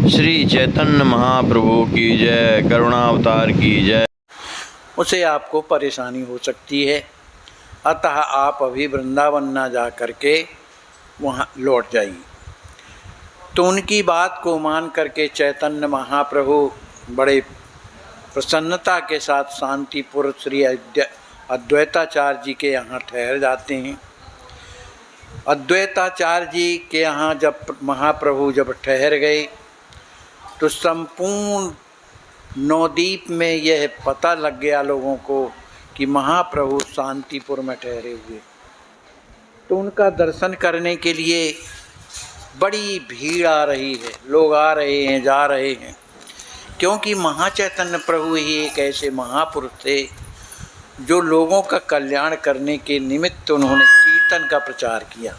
श्री चैतन्य महाप्रभु की जय, करुणावतार की जय। उसे आपको परेशानी हो सकती है, अतः आप अभी वृंदावन ना जा करके वहाँ लौट जाइए। तो उनकी बात को मान करके चैतन्य महाप्रभु बड़े प्रसन्नता के साथ शांतिपुर श्री अद्वैताचार्य जी के यहाँ ठहर जाते हैं। अद्वैताचार्य जी के यहाँ जब महाप्रभु जब ठहर गए तो संपूर्ण नवद्वीप में यह पता लग गया लोगों को कि महाप्रभु शांतिपुर में ठहरे हुए। तो उनका दर्शन करने के लिए बड़ी भीड़ आ रही है, लोग आ रहे हैं, जा रहे हैं, क्योंकि महाचैतन्य प्रभु ही एक ऐसे महापुरुष थे जो लोगों का कल्याण करने के निमित्त उन्होंने कीर्तन का प्रचार किया।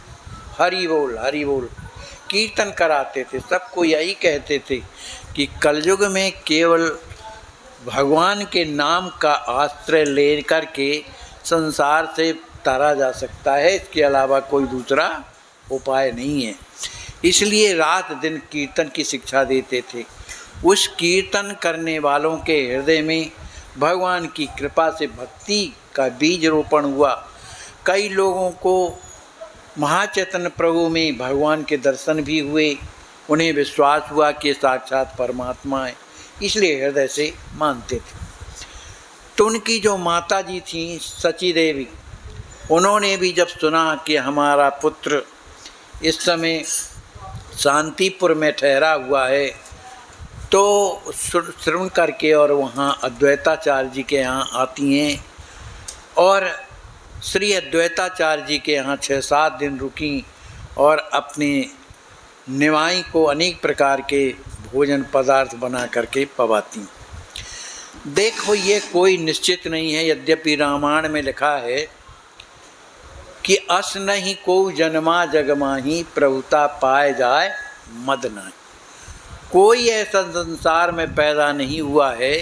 हरि बोल हरि बोल कीर्तन कराते थे, सबको यही कहते थे कि कलयुग में केवल भगवान के नाम का आश्रय लेकर के संसार से तारा जा सकता है, इसके अलावा कोई दूसरा उपाय नहीं है। इसलिए रात दिन कीर्तन की शिक्षा देते थे। उस कीर्तन करने वालों के हृदय में भगवान की कृपा से भक्ति का बीज रोपण हुआ। कई लोगों को महाचैतन्य प्रभु में भगवान के दर्शन भी हुए, उन्हें विश्वास हुआ कि साक्षात परमात्मा है, इसलिए हृदय से मानते थे। तो उनकी जो माता जी थी सची देवी, उन्होंने भी जब सुना कि हमारा पुत्र इस समय शांतिपुर में ठहरा हुआ है, तो श्रवण करके और वहाँ अद्वैताचार्य जी के यहाँ आती हैं और श्री अद्वैताचार्य जी के यहाँ 6-7 दिन रुकी और अपने निवाई को अनेक प्रकार के भोजन पदार्थ बना करके पवाती। देखो ये कोई निश्चित नहीं है, यद्यपि रामायण में लिखा है कि अस नहीं को जन्मा जगमाही प्रभुता पाए जाए मद नहीं। कोई ऐसा संसार में पैदा नहीं हुआ है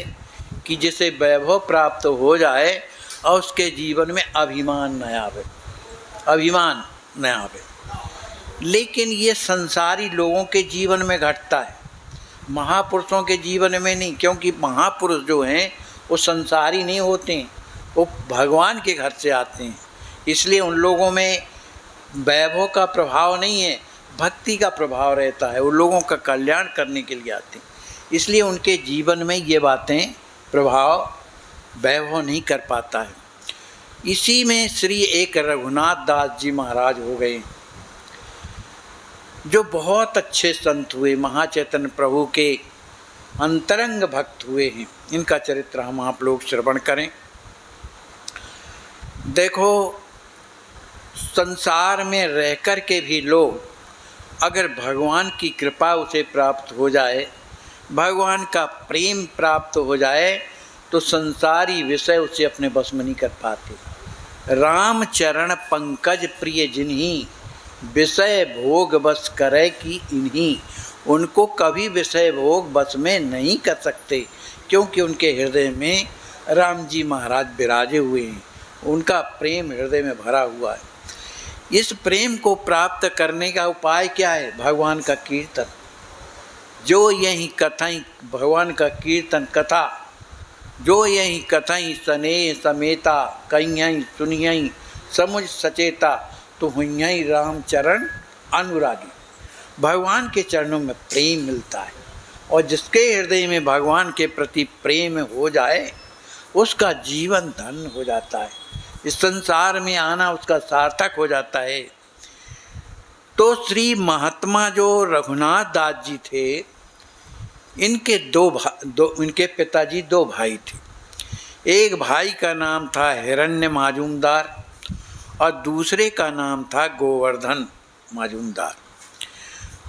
कि जिसे वैभव प्राप्त हो जाए और उसके जीवन में अभिमान न आवे। लेकिन ये संसारी लोगों के जीवन में घटता है, महापुरुषों के जीवन में नहीं, क्योंकि महापुरुष जो हैं वो संसारी नहीं होते हैं, वो भगवान के घर से आते हैं। इसलिए उन लोगों में वैभव का प्रभाव नहीं है, भक्ति का प्रभाव रहता है। वो लोगों का कल्याण करने के लिए आते हैं, इसलिए उनके जीवन में ये बातें प्रभाव वैभव नहीं कर पाता है। इसी में श्री एक रघुनाथ दास जी महाराज हो गए, जो बहुत अच्छे संत हुए, महाचैतन्य प्रभु के अंतरंग भक्त हुए हैं। इनका चरित्र हम आप लोग श्रवण करें। देखो, संसार में रह कर के भी लोग अगर भगवान की कृपा उसे प्राप्त हो जाए, भगवान का प्रेम प्राप्त हो जाए, तो संसारी विषय उसे अपने बस में नहीं कर पाते। राम चरण पंकज प्रिय जिन्हीं, विषय भोग बस करे कि इन्हीं। उनको कभी विषय भोग बस में नहीं कर सकते, क्योंकि उनके हृदय में राम जी महाराज विराजे हुए हैं, उनका प्रेम हृदय में भरा हुआ है। इस प्रेम को प्राप्त करने का उपाय क्या है? भगवान का कीर्तन। जो यही कथाई भगवान का कीर्तन कथा, जो यही कथाई स्नेह समेता, कहीं सुनियई समुझ सचेता, तो हुई राम चरण अनुरागी। भगवान के चरणों में प्रेम मिलता है, और जिसके हृदय में भगवान के प्रति प्रेम हो जाए उसका जीवन धन्य हो जाता है, इस संसार में आना उसका सार्थक हो जाता है। तो श्री महात्मा जो रघुनाथ दास जी थे, इनके इनके पिताजी 2 भाई थे। एक भाई का नाम था हिरण्य माजूमदार और दूसरे का नाम था गोवर्धन माजूमदार।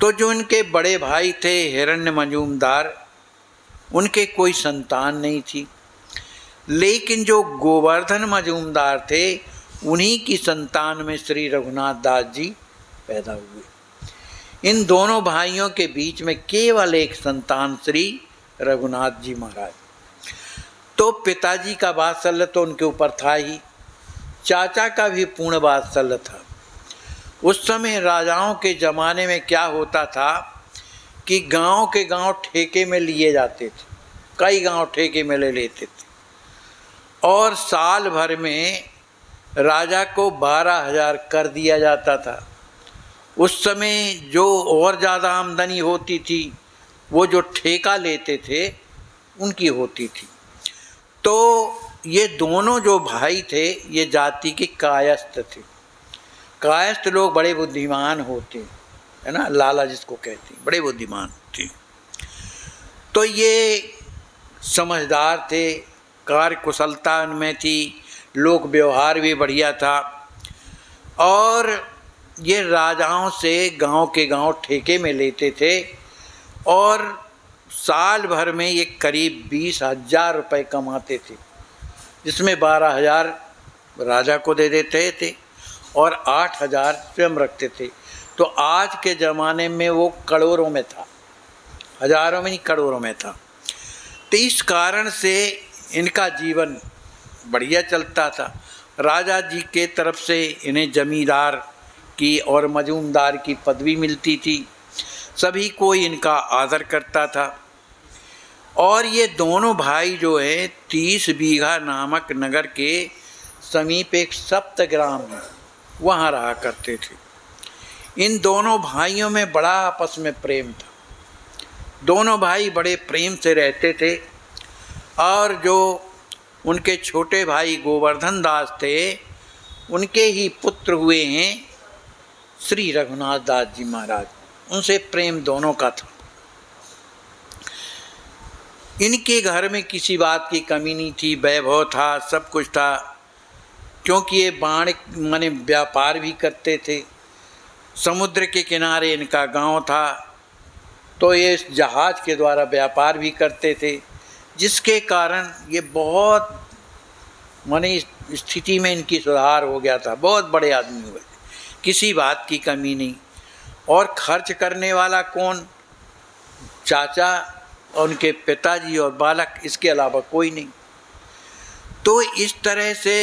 तो जो इनके बड़े भाई थे हिरण्य माजूमदार, उनके कोई संतान नहीं थी, लेकिन जो गोवर्धन मजूमदार थे उन्हीं की संतान में श्री रघुनाथ दास जी पैदा हुए। इन दोनों भाइयों के बीच में केवल एक संतान श्री रघुनाथ जी महाराज। तो पिताजी का वात्सल्य तो उनके ऊपर था ही, चाचा का भी पूर्ण वात्सल्य था। उस समय राजाओं के ज़माने में क्या होता था कि गांव के गांव ठेके में लिए जाते थे, कई गांव ठेके में ले लेते थे, और साल भर में राजा को 12,000 कर दिया जाता था। उस समय जो और ज़्यादा आमदनी होती थी वो जो ठेका लेते थे उनकी होती थी। तो ये दोनों जो भाई थे ये जाति के कायस्थ थे। कायस्थ लोग बड़े बुद्धिमान होते हैं, है ना, लाला जिसको कहते हैं, बड़े बुद्धिमान होते हैं। तो ये समझदार थे, कार्य कुशलता उनमें थी, लोक व्यवहार भी बढ़िया था, और ये राजाओं से गांव के गांव ठेके में लेते थे, और साल भर में ये करीब 20,000 रुपये कमाते थे, जिसमें 12,000 राजा को दे देते थे और 8,000 स्वयं रखते थे। तो आज के ज़माने में वो करोड़ों में था, हजारों में नहीं करोड़ों में था। तो इस कारण से इनका जीवन बढ़िया चलता था। राजा जी के तरफ से इन्हें जमींदार की और मजूमदार की पदवी मिलती थी, सभी कोई इनका आदर करता था। और ये दोनों भाई जो है 30 बीघा नामक नगर के समीप एक सप्तग्राम है, वहाँ रहा करते थे। इन दोनों भाइयों में बड़ा आपस में प्रेम था, दोनों भाई बड़े प्रेम से रहते थे। और जो उनके छोटे भाई गोवर्धन दास थे, उनके ही पुत्र हुए हैं श्री रघुनाथ दास जी महाराज, उनसे प्रेम दोनों का था। इनके घर में किसी बात की कमी नहीं थी, वैभव था, सब कुछ था, क्योंकि ये माने व्यापार भी करते थे। समुद्र के किनारे इनका गांव था, तो ये जहाज के द्वारा व्यापार भी करते थे, जिसके कारण ये बहुत माने स्थिति में इनकी सुधार हो गया था, बहुत बड़े आदमी हुए, किसी बात की कमी नहीं। और खर्च करने वाला कौन? चाचा और उनके पिताजी और बालक, इसके अलावा कोई नहीं। तो इस तरह से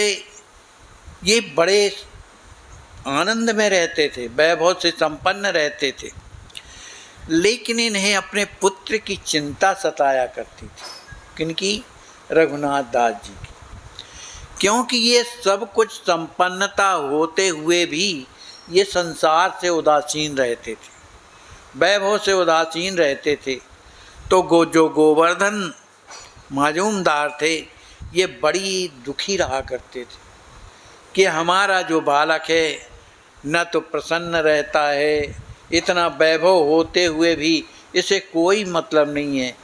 ये बड़े आनंद में रहते थे, वैभव से संपन्न रहते थे। लेकिन इन्हें अपने पुत्र की चिंता सताया करती थी। किनकी? रघुनाथ दास जी की। क्योंकि ये सब कुछ संपन्नता होते हुए भी ये संसार से उदासीन रहते थे, वैभव से उदासीन रहते थे। तो जो गोवर्धन माजूमदार थे ये बड़ी दुखी रहा करते थे कि हमारा जो बालक है न तो प्रसन्न रहता है, इतना वैभव होते हुए भी इसे कोई मतलब नहीं है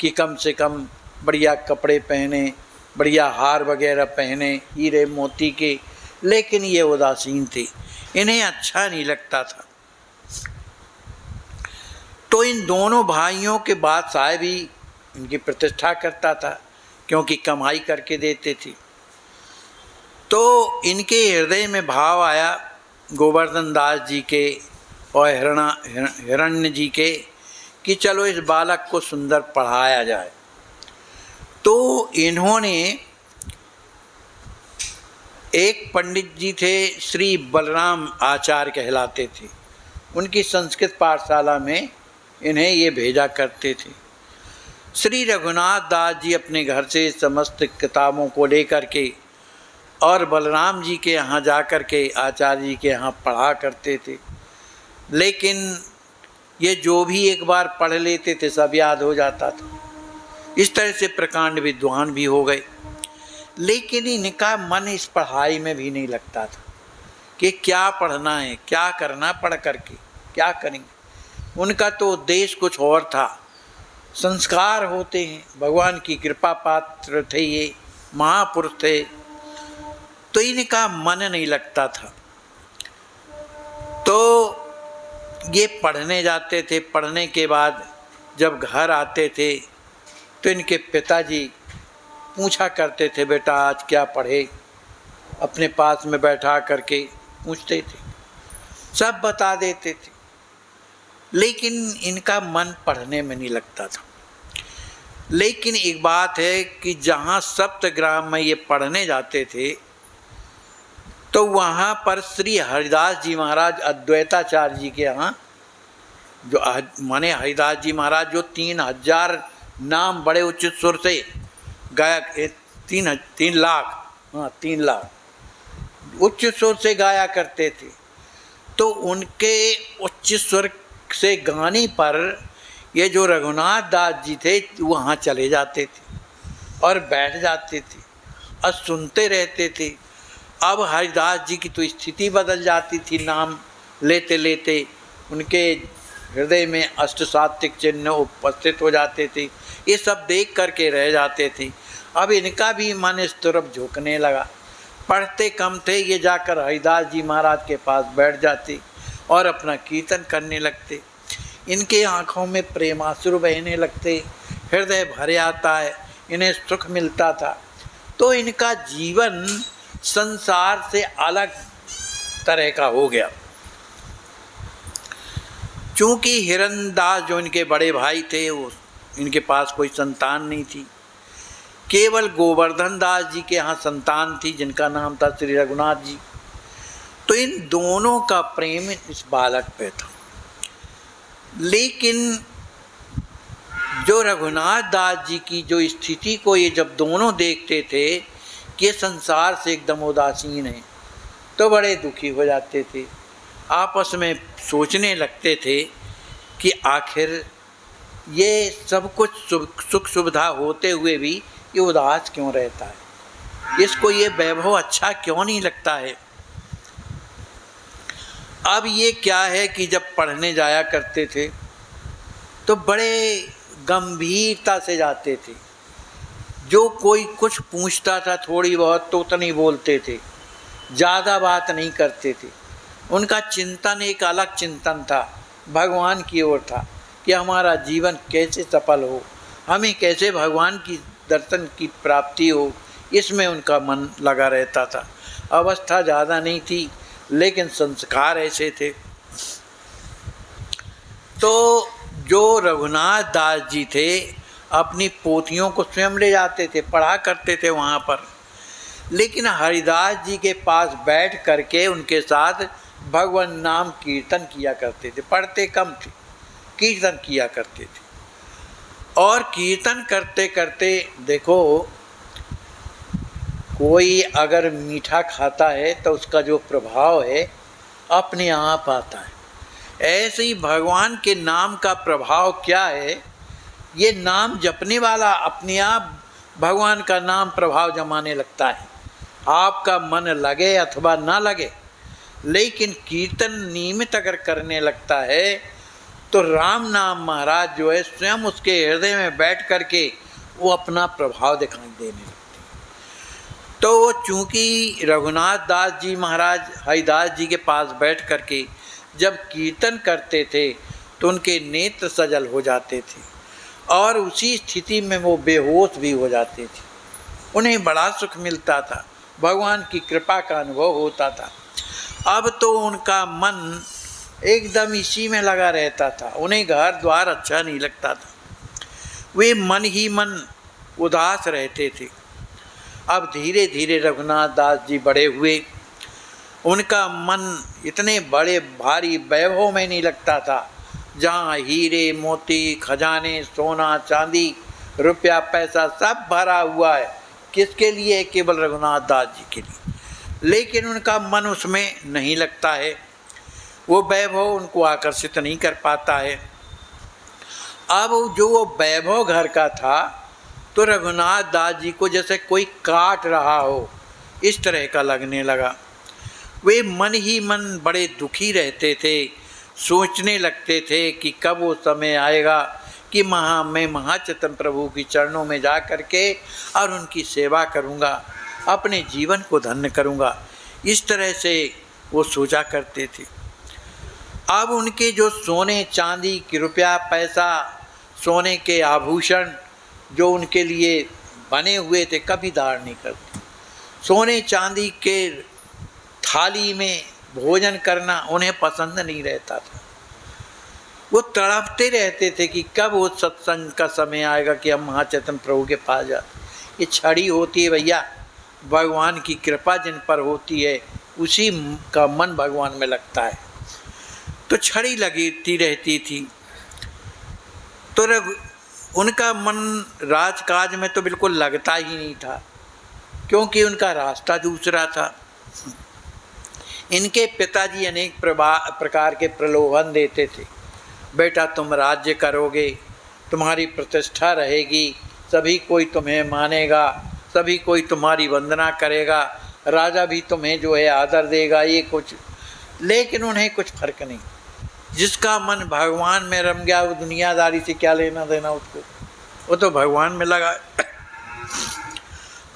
कि कम से कम बढ़िया कपड़े पहने, बढ़िया हार वगैरह पहने हीरे मोती के। लेकिन ये उदासीन थे, इन्हें अच्छा नहीं लगता था। तो इन दोनों भाइयों के बादशाह भी इनकी प्रतिष्ठा करता था, क्योंकि कमाई करके देते थे। तो इनके हृदय में भाव आया गोवर्धन दास जी के और हिरण्य जी के कि चलो इस बालक को सुंदर पढ़ाया जाए। तो इन्होंने एक पंडित जी थे, श्री बलराम आचार्य कहलाते थे, उनकी संस्कृत पाठशाला में इन्हें ये भेजा करते थे। श्री रघुनाथ दास जी अपने घर से समस्त किताबों को लेकर के और बलराम जी के यहाँ जा कर के आचार्य जी के यहाँ पढ़ा करते थे। लेकिन ये जो भी एक बार पढ़ लेते थे सब याद हो जाता था। इस तरह से प्रकांड विद्वान भी हो गए। लेकिन इनका मन इस पढ़ाई में भी नहीं लगता था कि क्या पढ़ना है, क्या करना, पढ़ करके क्या करेंगे। उनका तो उद्देश्य कुछ और था। संस्कार होते हैं, भगवान की कृपा पात्र थे, ये महापुरुष थे, तो इनका मन नहीं लगता था। तो ये पढ़ने जाते थे। पढ़ने के बाद जब घर आते थे तो इनके पिताजी पूछा करते थे, बेटा आज क्या पढ़े, अपने पास में बैठा करके पूछते थे, सब बता देते थे। लेकिन इनका मन पढ़ने में नहीं लगता था। लेकिन एक बात है कि जहाँ सप्तग्राम में ये पढ़ने जाते थे तो वहाँ पर श्री हरिदास जी महाराज अद्वैताचार्य जी के यहाँ जो माने हरिदास जी महाराज जो 3000 नाम बड़े उच्च सुर से गाया, 3 लाख, हाँ 3 लाख उच्च सुर से गाया करते थे। तो उनके उच्च स्वर से गाने पर ये जो रघुनाथ दास जी थे वहाँ चले जाते थे और बैठ जाते थे और सुनते रहते थे। अब हरिदास जी की तो स्थिति बदल जाती थी, नाम लेते लेते उनके हृदय में अष्टसात्विक चिन्ह उपस्थित हो जाते थे। ये सब देख करके रह जाते थे। अब इनका भी मन इस तरफ झुकने लगा। पढ़ते कम थे, ये जाकर हरिदास जी महाराज के पास बैठ जाते और अपना कीर्तन करने लगते। इनके आँखों में प्रेमाश्रु बहने लगते, हृदय भरे आता है, इन्हें सुख मिलता था। तो इनका जीवन संसार से अलग तरह का हो गया। चूँकि हिरनदास जो इनके बड़े भाई थे, वो इनके पास कोई संतान नहीं थी। केवल गोवर्धन दास जी के यहाँ संतान थी, जिनका नाम था श्री रघुनाथ जी। तो इन दोनों का प्रेम इस बालक पे था। लेकिन जो रघुनाथ दास जी की जो स्थिति को ये जब दोनों देखते थे कि ये संसार से एकदम उदासीन है, तो बड़े दुखी हो जाते थे। आपस में सोचने लगते थे कि आखिर ये सब कुछ सुख सुविधा होते हुए भी ये उदास क्यों रहता है, इसको ये वैभव अच्छा क्यों नहीं लगता है। अब ये क्या है कि जब पढ़ने जाया करते थे तो बड़े गंभीरता से जाते थे। जो कोई कुछ पूछता था थोड़ी बहुत तो नहीं बोलते थे, ज़्यादा बात नहीं करते थे। उनका चिंतन एक अलग चिंतन था, भगवान की ओर था कि हमारा जीवन कैसे सफल हो, हमें कैसे भगवान की दर्शन की प्राप्ति हो, इसमें उनका मन लगा रहता था। अवस्था ज़्यादा नहीं थी, लेकिन संस्कार ऐसे थे। तो जो रघुनाथ दास जी थे, अपनी पोथियों को स्वयं ले जाते थे, पढ़ा करते थे वहाँ पर। लेकिन हरिदास जी के पास बैठ करके उनके साथ भगवान नाम कीर्तन किया करते थे। पढ़ते कम थे, कीर्तन किया करते थे। और कीर्तन करते करते देखो, कोई अगर मीठा खाता है तो उसका जो प्रभाव है अपने आप आता है। ऐसे ही भगवान के नाम का प्रभाव क्या है, ये नाम जपने वाला अपने आप भगवान का नाम प्रभाव जमाने लगता है। आपका मन लगे अथवा ना लगे, लेकिन कीर्तन नियमित अगर करने लगता है तो राम नाम महाराज जो है स्वयं उसके हृदय में बैठ करके वो अपना प्रभाव दिखाई देने लगते। तो वो चूँकि रघुनाथ दास जी महाराज हरिदास जी के पास बैठ करके जब कीर्तन करते थे तो उनके नेत्र सजल हो जाते थे और उसी स्थिति में वो बेहोश भी हो जाते थे। उन्हें बड़ा सुख मिलता था, भगवान की कृपा का अनुभव होता था। अब तो उनका मन एकदम इसी में लगा रहता था, उन्हें घर द्वार अच्छा नहीं लगता था, वे मन ही मन उदास रहते थे। अब धीरे धीरे रघुनाथ दास जी बड़े हुए, उनका मन इतने बड़े भारी वैभव में नहीं लगता था, जहाँ हीरे मोती खजाने सोना चांदी रुपया पैसा सब भरा हुआ है। किसके लिए? केवल रघुनाथ दास जी के लिए। लेकिन उनका मन उसमें नहीं लगता है, वो वैभव उनको आकर्षित नहीं कर पाता है। अब जो वो वैभव घर का था तो रघुनाथ दास जी को जैसे कोई काट रहा हो, इस तरह का लगने लगा। वे मन ही मन बड़े दुखी रहते थे, सोचने लगते थे कि कब वो समय आएगा कि मैं महाचैतन्य प्रभु की चरणों में जा कर के और उनकी सेवा करूँगा, अपने जीवन को धन्य करूँगा। इस तरह से वो सोचा करते थे। अब उनके जो सोने चांदी की रुपया पैसा सोने के आभूषण जो उनके लिए बने हुए थे कभी दार नहीं करते। सोने चांदी के थाली में भोजन करना उन्हें पसंद नहीं रहता था। वो तड़पते रहते थे कि कब वो सत्संग का समय आएगा कि हम महाचैतन्य प्रभु के पास जाते। ये छड़ी होती है भैया, भगवान की कृपा जिन पर होती है उसी का मन भगवान में लगता है। तो छड़ी लगती रहती थी। तो उनका मन राजकाज में तो बिल्कुल लगता ही नहीं था, क्योंकि उनका रास्ता दूसरा था। इनके पिताजी अनेक प्रकार के प्रलोभन देते थे। बेटा तुम राज्य करोगे, तुम्हारी प्रतिष्ठा रहेगी, सभी कोई तुम्हें मानेगा, सभी कोई तुम्हारी वंदना करेगा, राजा भी तुम्हें जो है आदर देगा, ये कुछ। लेकिन उन्हें कुछ फर्क नहीं। जिसका मन भगवान में रम गया वो दुनियादारी से क्या लेना देना उसको, वो तो भगवान में लगा।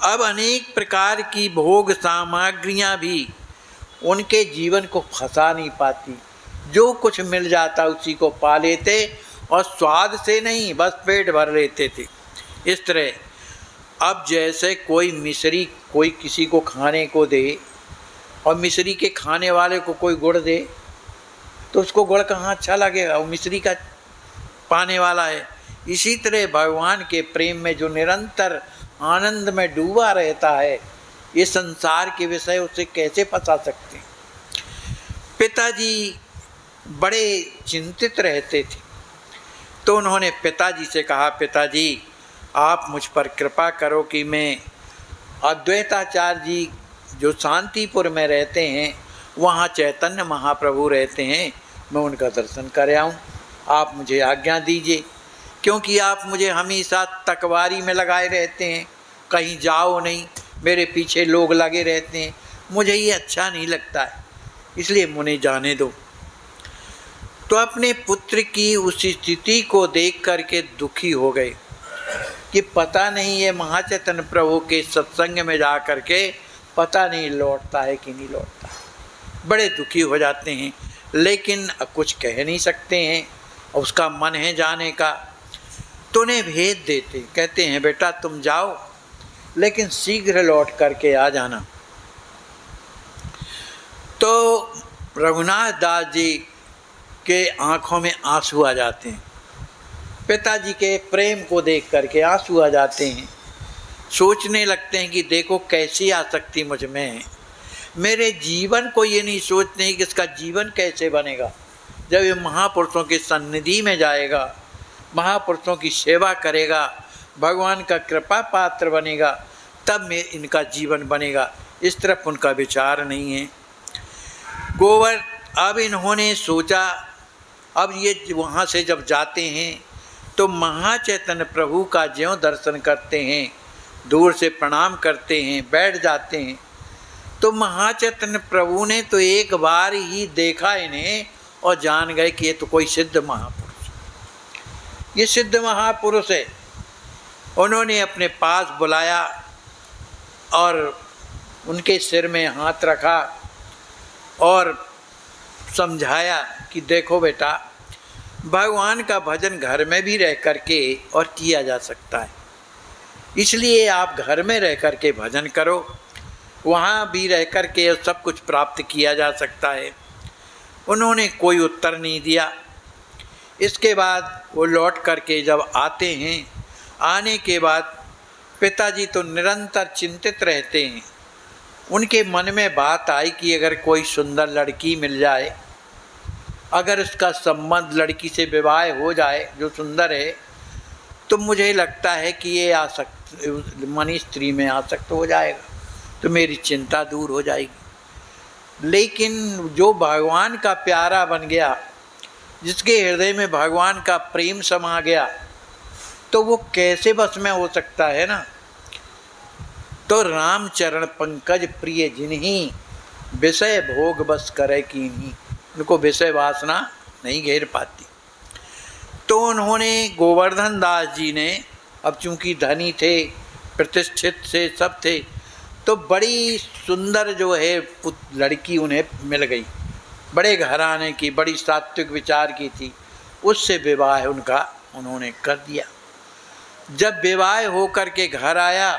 अब अनेक प्रकार की भोग सामग्रियां भी उनके जीवन को फंसा नहीं पाती। जो कुछ मिल जाता उसी को पा लेते, और स्वाद से नहीं, बस पेट भर लेते थे। इस तरह अब जैसे कोई मिश्री कोई किसी को खाने को दे, और मिश्री के खाने वाले को कोई गुड़ दे, तो उसको गुड़ कहाँ अच्छा लगेगा, वो मिश्री का पाने वाला है। इसी तरह भगवान के प्रेम में जो निरंतर आनंद में डूबा रहता है, ये संसार के विषय उसे कैसे फंसा सकते हैं। पिताजी बड़े चिंतित रहते थे, तो उन्होंने पिताजी से कहा, पिताजी आप मुझ पर कृपा करो कि मैं अद्वैताचार्य जी जो शांतिपुर में रहते हैं, वहाँ चैतन्य महाप्रभु रहते हैं, मैं उनका दर्शन कर आऊँ। आप मुझे आज्ञा दीजिए, क्योंकि आप मुझे हमेशा तकवारी में लगाए रहते हैं, कहीं जाओ नहीं, मेरे पीछे लोग लगे रहते हैं, मुझे ये अच्छा नहीं लगता है, इसलिए मुझे जाने दो। तो अपने पुत्र की उस स्थिति को देख करके दुखी हो गए कि पता नहीं ये महाचैतन्य प्रभु के सत्संग में जा करके पता नहीं लौटता है कि नहीं लौटता। बड़े दुखी हो जाते हैं, लेकिन कुछ कह नहीं सकते हैं, उसका मन है जाने का। तो उन्हें भेज देते, कहते हैं बेटा तुम जाओ, लेकिन शीघ्र लौट करके आ जाना। तो रघुनाथ दास जी के आँखों में आंसू आ जाते हैं, पिताजी के प्रेम को देख करके आंसू आ जाते हैं। सोचने लगते हैं कि देखो कैसी आसक्ति मुझ में है, मेरे जीवन को ये नहीं सोचते हैं कि इसका जीवन कैसे बनेगा। जब ये महापुरुषों की सन्निधि में जाएगा, महापुरुषों की सेवा करेगा, भगवान का कृपा पात्र बनेगा, तब में इनका जीवन बनेगा। इस तरफ उनका विचार नहीं है। गोवर अब इन्होंने सोचा, अब ये वहाँ से जब जाते हैं तो महाचैतन्य प्रभु का ज्यों दर्शन करते हैं, दूर से प्रणाम करते हैं, बैठ जाते हैं, तो महाचैतन्य प्रभु ने तो एक बार ही देखा इन्हें और जान गए कि ये तो कोई सिद्ध महापुरुष, ये सिद्ध महापुरुष है। उन्होंने अपने पास बुलाया और उनके सिर में हाथ रखा और समझाया कि देखो बेटा, भगवान का भजन घर में भी रह करके और किया जा सकता है, इसलिए आप घर में रह करके भजन करो, वहाँ भी रह करके सब कुछ प्राप्त किया जा सकता है। उन्होंने कोई उत्तर नहीं दिया। इसके बाद वो लौट करके जब आते हैं, आने के बाद पिताजी तो निरंतर चिंतित रहते हैं। उनके मन में बात आई कि अगर कोई सुंदर लड़की मिल जाए, अगर उसका संबंध लड़की से विवाह हो जाए जो सुंदर है, तो मुझे लगता है कि ये आसक्त मनी स्त्री में आसक्त हो जाएगा, तो मेरी चिंता दूर हो जाएगी। लेकिन जो भगवान का प्यारा बन गया, जिसके हृदय में भगवान का प्रेम समा गया, तो वो कैसे बस में हो सकता है ना। तो राम चरण पंकज प्रिय जिन्हीं, विषय भोग बस करे कीन्हीं, उनको विषय वासना नहीं घेर पाती। तो उन्होंने गोवर्धन दास जी ने, अब चूँकि धनी थे, प्रतिष्ठित से सब थे, तो बड़ी सुंदर जो है लड़की उन्हें मिल गई, बड़े घराने की, बड़ी सात्विक विचार की थी, उससे विवाह उनका उन्होंने कर दिया। जब विवाह हो करके घर आया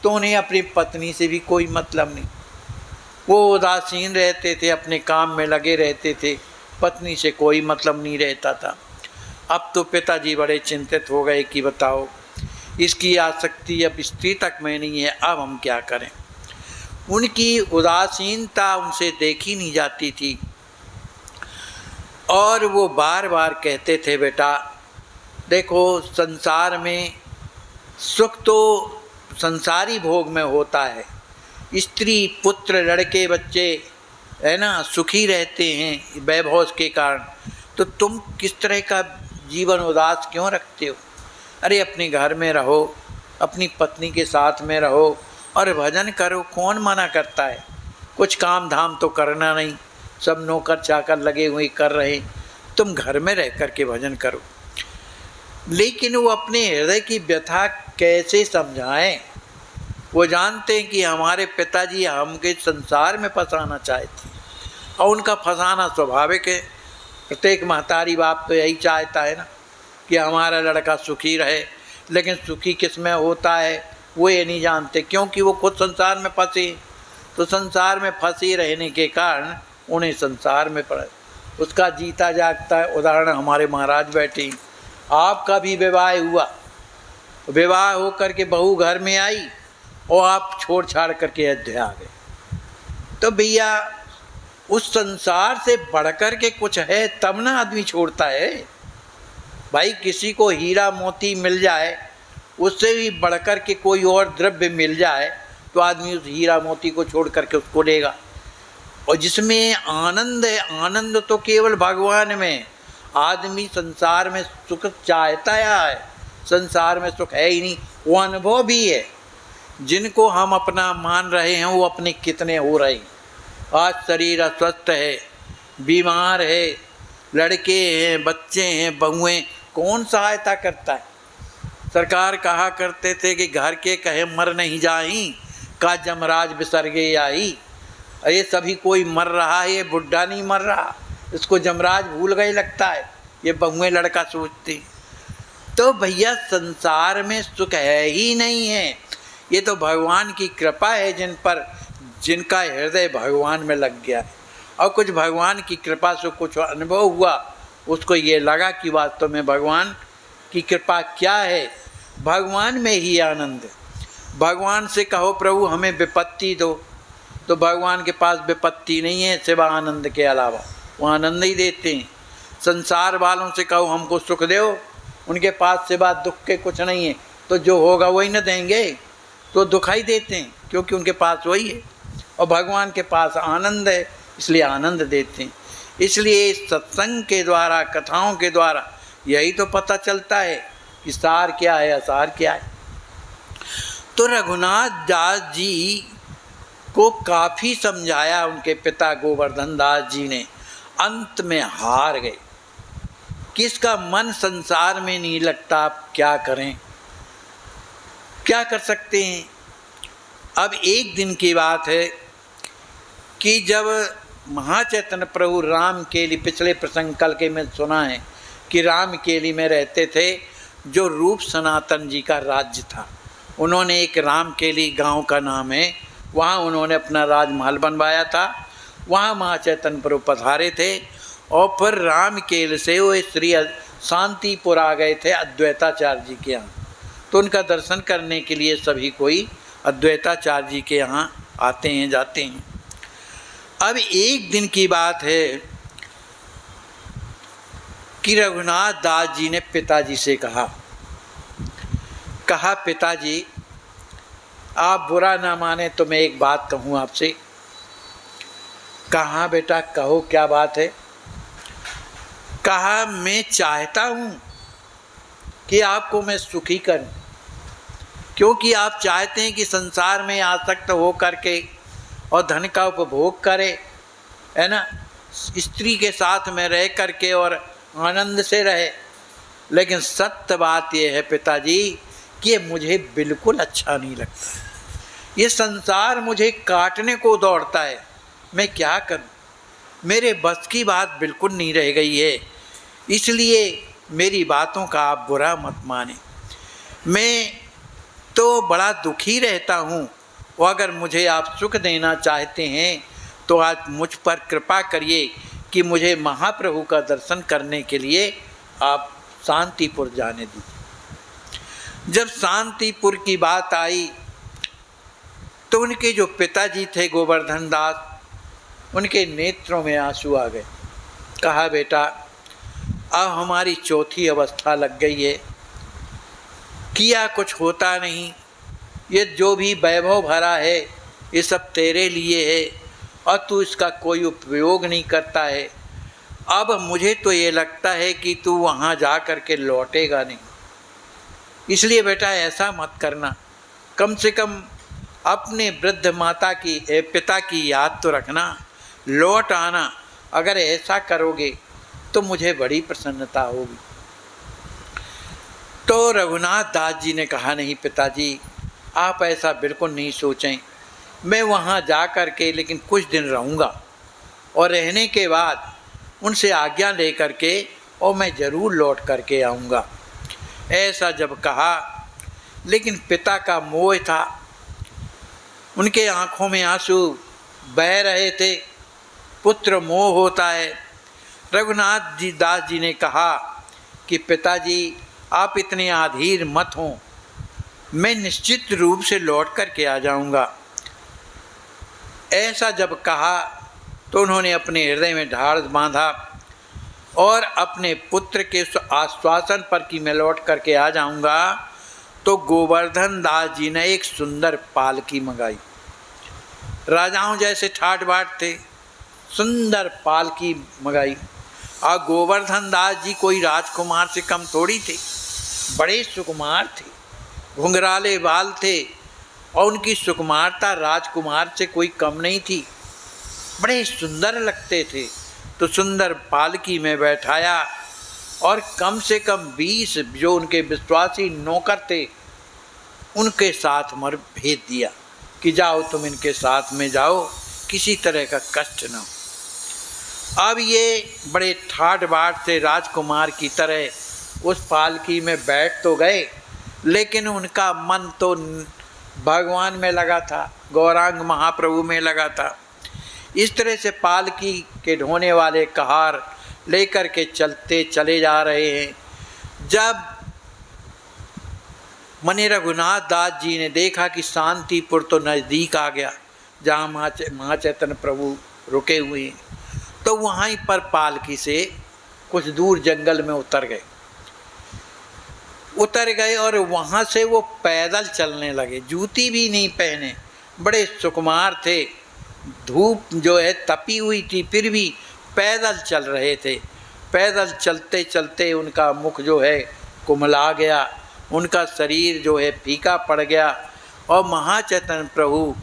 तो उन्हें अपनी पत्नी से भी कोई मतलब नहीं, वो उदासीन रहते थे, अपने काम में लगे रहते थे, पत्नी से कोई मतलब नहीं रहता था। अब तो पिताजी बड़े चिंतित हो गए कि बताओ, इसकी आसक्ति अब स्त्री तक में नहीं है, अब हम क्या करें। उनकी उदासीनता उनसे देखी नहीं जाती थी। और वो बार बार कहते थे, बेटा देखो संसार में सुख तो संसारी भोग में होता है, स्त्री पुत्र लड़के बच्चे है ना सुखी रहते हैं वैभव के कारण, तो तुम किस तरह का जीवन उदास क्यों रखते हो? अरे अपने घर में रहो, अपनी पत्नी के साथ में रहो और भजन करो, कौन मना करता है? कुछ काम धाम तो करना नहीं, सब नौकर चाकर लगे हुए कर रहे, तुम घर में रह कर के भजन करो। लेकिन वो अपने हृदय की व्यथा कैसे समझाएं? वो जानते हैं कि हमारे पिताजी हमके संसार में फंसाना चाहते हैं और उनका फंसाना स्वाभाविक है। प्रत्येक महतारी बाप तो यही चाहता है ना कि हमारा लड़का सुखी रहे, लेकिन सुखी किस में होता है वो ये नहीं जानते, क्योंकि वो खुद संसार में फंसे। तो संसार में फंसी रहने के कारण उन्हें संसार में पड़े, उसका जीता जागता है। उदाहरण हमारे महाराज बैठे, आपका भी विवाह हुआ, विवाह हो करके बहू घर में आई और आप छोड़ छाड़ करके अयोध्या आ गए, तो भैया उस संसार से बढ़कर के कुछ है तब ना आदमी छोड़ता है। भाई किसी को हीरा मोती मिल जाए, उससे भी बढ़कर के कोई और द्रव्य मिल जाए तो आदमी उस हीरा मोती को छोड़ करके उसको लेगा। और जिसमें आनंद है, आनंद तो केवल भगवान में। आदमी संसार में सुख चाहता है, संसार में सुख है ही नहीं, वो अनुभव भी है। जिनको हम अपना मान रहे हैं वो अपने कितने हो रहे हैं। आज शरीर अस्वस्थ है, बीमार है, लड़के हैं, बच्चे हैं, बहुएं, कौन सहायता करता है? सरकार कहा करते थे कि घर के कहे मर नहीं जाई, का जमराज बिसर्गे आई। ये सभी कोई मर रहा है, ये बुढ़ा नहीं मर रहा, इसको जमराज भूल गए लगता है, ये बहुएं लड़का सोचती। तो भैया संसार में सुख है ही नहीं है। ये तो भगवान की कृपा है जिन पर, जिनका हृदय भगवान में लग गया है और कुछ भगवान की कृपा से कुछ अनुभव हुआ, उसको ये लगा कि वास्तव में भगवान की कृपा क्या है, भगवान में ही आनंद है। भगवान से कहो प्रभु हमें विपत्ति दो, तो भगवान के पास विपत्ति नहीं है सिवा आनंद के अलावा, वो आनंद ही देते हैं। संसार वालों से कहो हमको सुख दो, उनके पास सिवा दुख के कुछ नहीं है, तो जो होगा वही न देंगे, तो दुखाई देते हैं क्योंकि उनके पास वही है। और भगवान के पास आनंद है इसलिए आनंद देते हैं। इसलिए सत्संग के द्वारा, कथाओं के द्वारा यही तो पता चलता है कि सार क्या है, असार क्या है। तो रघुनाथ दास जी को काफ़ी समझाया उनके पिता गोवर्धन दास जी ने, अंत में हार गए। किसका मन संसार में नहीं लगता, आप क्या करें, क्या कर सकते हैं। अब एक दिन की बात है कि जब महाचैतन्य प्रभु राम केली, पिछले प्रसंग कल के में सुना है कि राम केली में रहते थे, जो रूप सनातन जी का राज्य था। उन्होंने एक राम केली गांव का नाम है, वहाँ उन्होंने अपना राजमहल बनवाया था, वहाँ महाचैतन्य प्रभु पधारे थे। और फिर राम केल से वो श्री शांतिपुर आ गए थे अद्वैताचार्य जी के यहाँ। तो उनका दर्शन करने के लिए सभी कोई अद्वैताचार्य जी के यहाँ आते हैं, जाते हैं। अब एक दिन की बात है कि रघुनाथ दास जी ने पिताजी से कहा पिताजी आप बुरा ना माने तो मैं एक बात कहूँ आपसे। कहा बेटा कहो, क्या बात है? कहा मैं चाहता हूँ कि आपको मैं सुखी करूँ, क्योंकि आप चाहते हैं कि संसार में आसक्त हो करके और धन का उपभोग करे, है ना, स्त्री के साथ में रह करके और आनंद से रहे। लेकिन सत्य बात यह है पिताजी कि ये मुझे बिल्कुल अच्छा नहीं लगता। ये संसार मुझे काटने को दौड़ता है, मैं क्या करूं? मेरे बस की बात बिल्कुल नहीं रह गई है, इसलिए मेरी बातों का आप बुरा मत माने। मैं तो बड़ा दुखी रहता हूँ, और अगर मुझे आप सुख देना चाहते हैं तो आज मुझ पर कृपा करिए कि मुझे महाप्रभु का दर्शन करने के लिए आप शांतिपुर जाने दीजिए। जब शांतिपुर की बात आई तो उनके जो पिताजी थे गोवर्धन दास, उनके नेत्रों में आंसू आ गए। कहा बेटा अब हमारी चौथी अवस्था लग गई है, किया कुछ होता नहीं, ये जो भी वैभव भरा है ये सब तेरे लिए है और तू इसका कोई उपयोग नहीं करता है। अब मुझे तो ये लगता है कि तू वहाँ जा कर के लौटेगा नहीं, इसलिए बेटा ऐसा मत करना, कम से कम अपने वृद्ध पिता की याद तो रखना, लौट आना। अगर ऐसा करोगे तो मुझे बड़ी प्रसन्नता होगी। तो रघुनाथ दास जी ने कहा नहीं पिताजी, आप ऐसा बिल्कुल नहीं सोचें, मैं वहाँ जा कर के लेकिन कुछ दिन रहूँगा और रहने के बाद उनसे आज्ञा ले कर के और मैं ज़रूर लौट कर के आऊँगा। ऐसा जब कहा, लेकिन पिता का मोह था, उनके आँखों में आंसू बह रहे थे, पुत्र मोह होता है। रघुनाथ जी दास जी ने कहा कि पिताजी आप इतने अधीर मत हों, मैं निश्चित रूप से लौट कर के आ जाऊंगा। ऐसा जब कहा तो उन्होंने अपने हृदय में ढाढ़ बांधा और अपने पुत्र के आश्वासन पर कि मैं लौट कर के आ जाऊंगा, तो गोवर्धन दास जी ने एक सुंदर पालकी मंगाई। राजाओं जैसे ठाट बाट थे, सुंदर पालकी मंगाई। और गोवर्धन दास जी कोई राजकुमार से कम थोड़ी थे, बड़े सुकुमार थे, घुंघराले बाल थे और उनकी सुकुमारता राजकुमार से कोई कम नहीं थी, बड़े सुंदर लगते थे। तो सुंदर पालकी में बैठाया और कम से कम 20 जो उनके विश्वासी नौकर थे उनके साथ भेज दिया कि जाओ तुम इनके साथ में जाओ, किसी तरह का कष्ट न हो। अब ये बड़े ठाट बाट से राजकुमार की तरह उस पालकी में बैठ तो गए, लेकिन उनका मन तो भगवान में लगा था, गौरांग महाप्रभु में लगा था। इस तरह से पालकी के ढोने वाले कहार लेकर के चलते चले जा रहे हैं। जब मने रघुनाथ दास जी ने देखा कि शांतिपुर तो नज़दीक आ गया, जहाँ महाचैतन्य प्रभु रुके हुए हैं, तो वहीं पर पालकी से कुछ दूर जंगल में उतर गए और वहाँ से वो पैदल चलने लगे, जूती भी नहीं पहने, बड़े सुकुमार थे, धूप जो है तपी हुई थी फिर भी पैदल चल रहे थे। पैदल चलते चलते उनका मुख जो है कुमला गया, उनका शरीर जो है फीका पड़ गया और महाचैतन्य प्रभु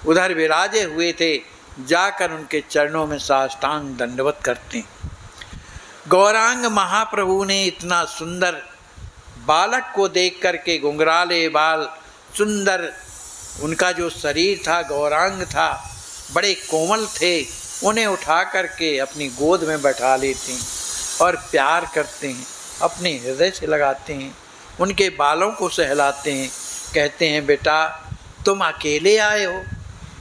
उधर विराजे हुए थे, जाकर उनके चरणों में साष्टांग दंडवत करते। गौरांग महाप्रभु ने इतना सुंदर बालक को देख करके, घुंघराले बाल, सुंदर उनका जो शरीर था गौरांग था, बड़े कोमल थे, उन्हें उठा करके अपनी गोद में बैठा लेते हैं और प्यार करते हैं, अपने हृदय से लगाते हैं, उनके बालों को सहलाते हैं, कहते हैं बेटा तुम अकेले आए हो,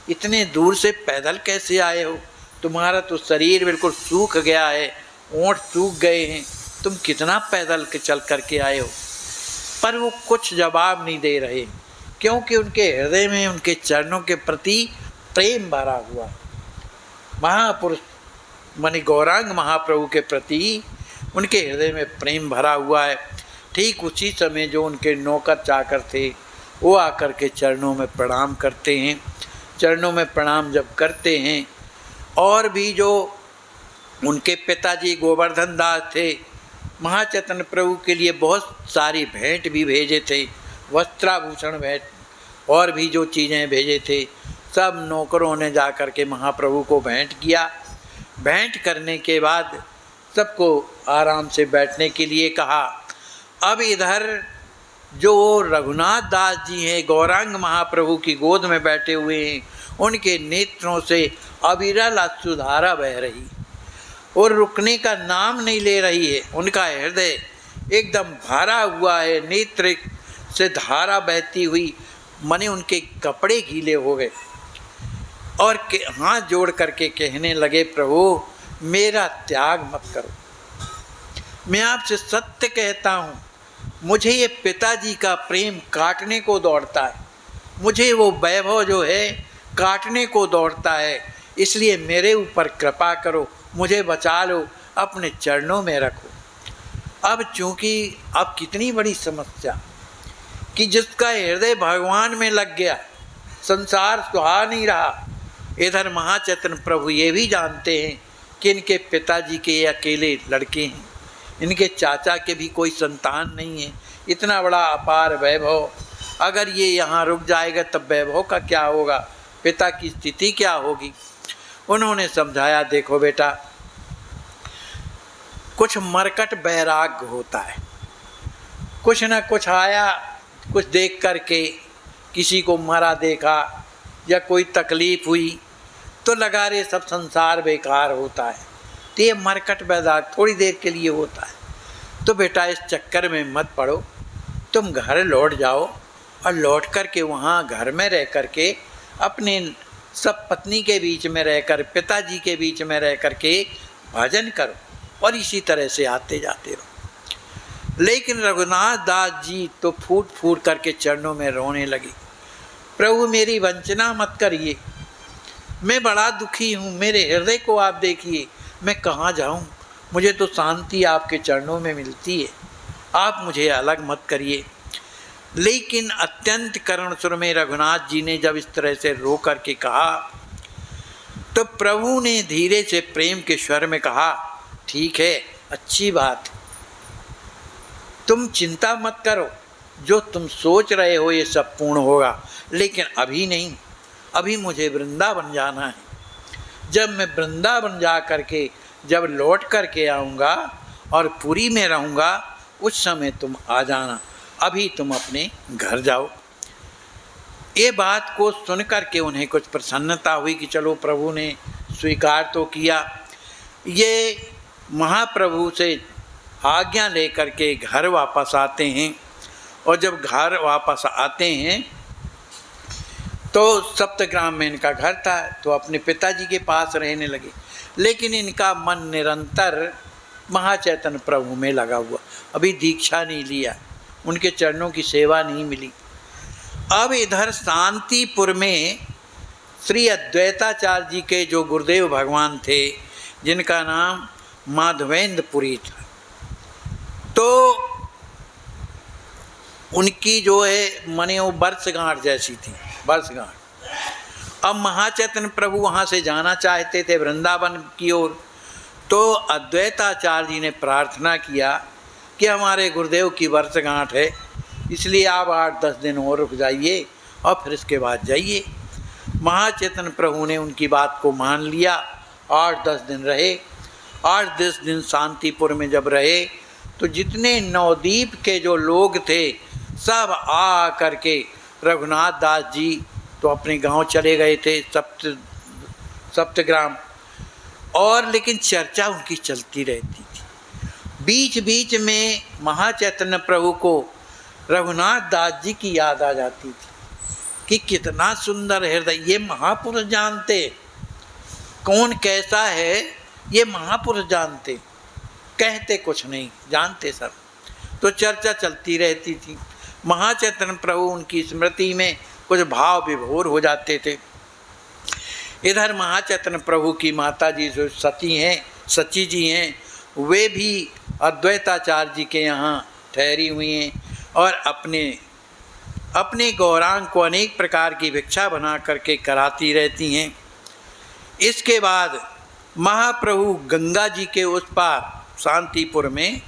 इतने दूर से पैदल कैसे आए हो, तुम्हारा तो शरीर बिल्कुल सूख गया है, ओंठ सूख गए हैं, तुम कितना पैदल के चल करके आए हो। पर वो कुछ जवाब नहीं दे रहे, क्योंकि उनके हृदय में उनके चरणों के प्रति प्रेम भरा हुआ। महापुरुष माने गौरांग महाप्रभु के प्रति उनके हृदय में प्रेम भरा हुआ है। ठीक उसी समय जो उनके नौकर चाकर थे वो आकर के चरणों में प्रणाम करते हैं। चरणों में प्रणाम जब करते हैं, और भी जो उनके पिताजी गोवर्धन दास थे, महाचैतन्य प्रभु के लिए बहुत सारी भेंट भी भेजे थे, वस्त्राभूषण भेंट और भी जो चीज़ें भेजे थे, सब नौकरों ने जा कर के महाप्रभु को भेंट किया। भेंट करने के बाद सबको आराम से बैठने के लिए कहा। अब इधर जो रघुनाथ दास जी हैं, गौरांग महाप्रभु की गोद में बैठे हुए हैं, उनके नेत्रों से अविरल अश्रुधारा बह रही और रुकने का नाम नहीं ले रही है। उनका हृदय एकदम भरा हुआ है, नेत्र से धारा बहती हुई, माने उनके कपड़े गीले हो गए और हाथ जोड़ करके कहने लगे, प्रभु मेरा त्याग मत करो, मैं आपसे सत्य कहता हूँ, मुझे ये पिताजी का प्रेम काटने को दौड़ता है, मुझे वो वैभव जो है काटने को दौड़ता है, इसलिए मेरे ऊपर कृपा करो, मुझे बचा लो, अपने चरणों में रखो। अब चूंकि अब कितनी बड़ी समस्या कि जिसका हृदय भगवान में लग गया, संसार सुहा नहीं रहा। इधर महाचैतन्य प्रभु ये भी जानते हैं कि इनके पिताजी के ये अकेले लड़के हैं, इनके चाचा के भी कोई संतान नहीं है। इतना बड़ा अपार वैभव, अगर ये यहाँ रुक जाएगा तब वैभव का क्या होगा, पिता की स्थिति क्या होगी। उन्होंने समझाया, देखो बेटा, कुछ मरकट वैराग्य होता है। कुछ न कुछ आया, कुछ देख करके किसी को मरा देखा या कोई तकलीफ हुई तो लगा रे सब संसार बेकार होता है। तो ये मरकट वैराग्य थोड़ी देर के लिए होता है। तो बेटा इस चक्कर में मत पड़ो, तुम घर लौट जाओ और लौट कर के वहाँ घर में रह कर के अपने सब पत्नी के बीच में रहकर, पिताजी के बीच में रह कर के भजन करो और इसी तरह से आते जाते रहो। लेकिन रघुनाथ दास जी तो फूट फूट करके चरणों में रोने लगे, प्रभु मेरी वंचना मत करिए, मैं बड़ा दुखी हूँ, मेरे हृदय को आप देखिए, मैं कहाँ जाऊँ, मुझे तो शांति आपके चरणों में मिलती है, आप मुझे अलग मत करिए। लेकिन अत्यंत करुण सुर में रघुनाथ जी ने जब इस तरह से रो करके कहा तो प्रभु ने धीरे से प्रेम के स्वर में कहा, ठीक है, अच्छी बात, तुम चिंता मत करो, जो तुम सोच रहे हो ये सब पूर्ण होगा, लेकिन अभी नहीं, अभी मुझे वृंदावन जाना है। जब मैं वृंदावन जा करके जब लौट करके आऊँगा और पुरी में रहूँगा, उस समय तुम आ जाना, अभी तुम अपने घर जाओ। ये बात को सुन करके उन्हें कुछ प्रसन्नता हुई कि चलो प्रभु ने स्वीकार तो किया। ये महाप्रभु से आज्ञा लेकर के घर वापस आते हैं और जब घर वापस आते हैं तो सप्तग्राम में इनका घर था, तो अपने पिताजी के पास रहने लगे। लेकिन इनका मन निरंतर महाचैतन्य प्रभु में लगा हुआ, अभी दीक्षा नहीं लिया, उनके चरणों की सेवा नहीं मिली। अब इधर शांतिपुर में श्री अद्वैताचार्य जी के जो गुरुदेव भगवान थे, जिनका नाम माधवेंद्रपुरी था, तो उनकी जो है मने वो वर्षगांठ जैसी थी, वर्षगांठ। अब महाचैतन्य प्रभु वहाँ से जाना चाहते थे वृंदावन की ओर, तो अद्वैताचार्य जी ने प्रार्थना किया कि हमारे गुरुदेव की वर्षगांठ है, इसलिए आप 8-10 दिन और रुक जाइए और फिर इसके बाद जाइए। महाचैतन्य प्रभु ने उनकी बात को मान लिया, 8-10 दिन रहे। 8-10 दिन शांतिपुर में जब रहे तो जितने नवद्वीप के जो लोग थे सब आ करके, रघुनाथ दास जी तो अपने गांव चले गए थे सप्तग्राम, और लेकिन चर्चा उनकी चलती रहती थी। बीच बीच में महाचैतन्य प्रभु को रघुनाथ दास जी की याद आ जाती थी कि कितना सुंदर हृदय, ये महापुरुष जानते कौन कैसा है, ये महापुरुष जानते, कहते कुछ नहीं, जानते सब। तो चर्चा चलती रहती थी। महाचैतन्य प्रभु उनकी स्मृति में कुछ भाव विभोर हो जाते थे। इधर महाचैतन्य प्रभु की माता जी जो सती हैं, सची जी हैं, वे भी अद्वैताचार्य जी के यहाँ ठहरी हुई हैं और अपने गौरांग को अनेक प्रकार की भिक्षा बना करके कराती रहती हैं। इसके बाद महाप्रभु गंगा जी के उस पार, शांतिपुर में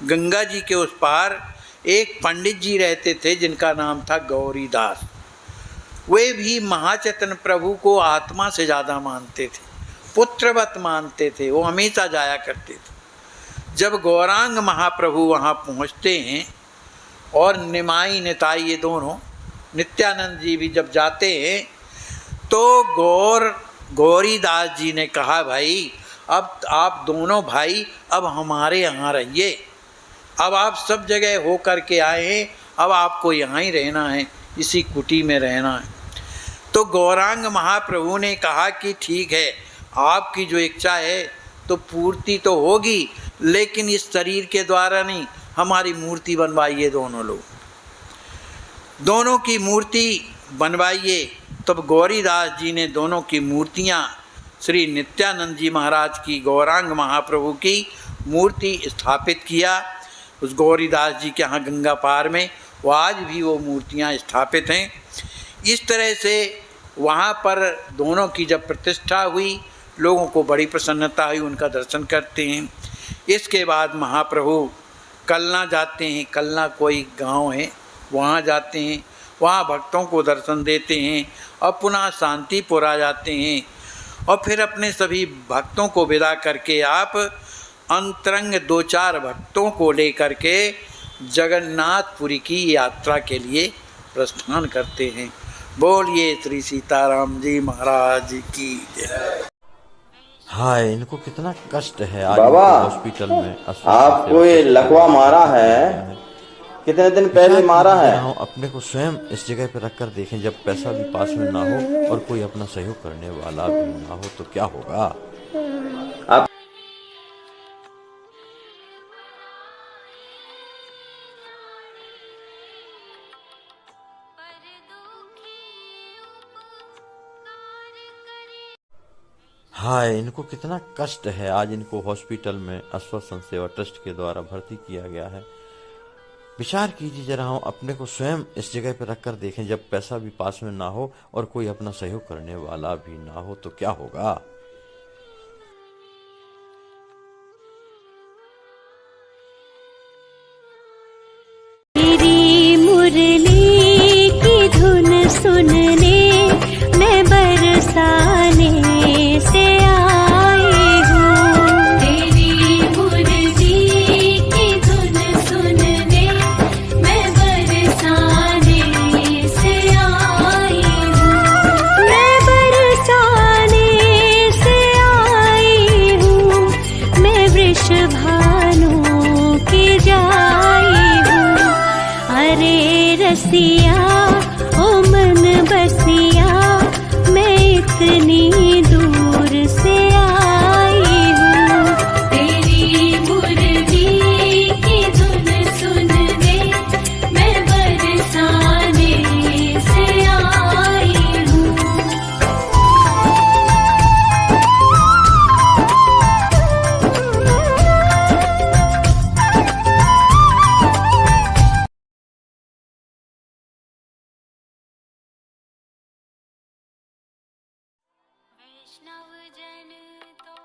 गंगा जी के उस पार एक पंडित जी रहते थे जिनका नाम था गौरीदास। वे भी महाचैतन्य प्रभु को आत्मा से ज़्यादा मानते थे, पुत्रवत मानते थे, वो हमेशा जाया करते थे। जब गौरांग महाप्रभु वहाँ पहुँचते हैं और निमाई निताई ये दोनों, नित्यानंद जी भी जब जाते हैं, तो गौरीदास जी ने कहा, भाई अब आप दोनों भाई अब हमारे यहाँ रहिए, अब आप सब जगह हो कर के आए हैं, अब आपको यहाँ ही रहना है, इसी कुटी में रहना है। तो गौरांग महाप्रभु ने कहा कि ठीक है, आपकी जो इच्छा है तो पूर्ति तो होगी, लेकिन इस शरीर के द्वारा नहीं, हमारी मूर्ति बनवाइए दोनों लोग, दोनों की मूर्ति बनवाइए। तब गौरीदास जी ने दोनों की मूर्तियाँ श्री नित्यानंद जी महाराज की, गौरांग महाप्रभु की मूर्ति स्थापित किया उस गौरीदास जी के यहाँ गंगा पार में। वो आज भी वो मूर्तियाँ स्थापित हैं। इस तरह से वहाँ पर दोनों की जब प्रतिष्ठा हुई, लोगों को बड़ी प्रसन्नता हुई, उनका दर्शन करते हैं। इसके बाद महाप्रभु कलना जाते हैं। कलना कोई गांव है, वहाँ जाते हैं, वहाँ भक्तों को दर्शन देते हैं और पुनः शांतिपुर आ जाते हैं। और फिर अपने सभी भक्तों को विदा करके आप अंतरंग 2-4 भक्तों को लेकर के जगन्नाथपुरी की यात्रा के लिए प्रस्थान करते हैं। बोलिए श्री सीताराम जी महाराज की जय। हाय, इनको कितना कष्ट है। आज बाबा, इनको हॉस्पिटल में आपको ये लकवा मारा है, कितने दिन पहले मारा है? अपने को स्वयं इस जगह पे रख कर देखें, जब पैसा भी पास में ना हो और कोई अपना सहयोग करने वाला भी ना हो तो क्या होगा। आप हाय, इनको कितना कष्ट है। आज इनको हॉस्पिटल में आश्वासन सेवा ट्रस्ट के द्वारा भर्ती किया गया है। विचार कीजिए जरा, हम अपने को स्वयं इस जगह पर रखकर देखें, जब पैसा भी पास में ना हो और कोई अपना सहयोग करने वाला भी ना हो तो क्या होगा। तेरी मुरली की धुन सुनने मैं बरसाने से आई हूँ। तेरी मुरली की धुन सुनने मैं बरसाने से आई हूँ। मैं बरसाने से आई हूँ। मैं वृषभानु की जाई हूँ। अरे रसिया ओ मन बसिया, मैं इतनी दूर से आई हूँ। तेरी मुरली की धुन सुनने मैं बरसाने से आई हूँ। वैष्णव जन तो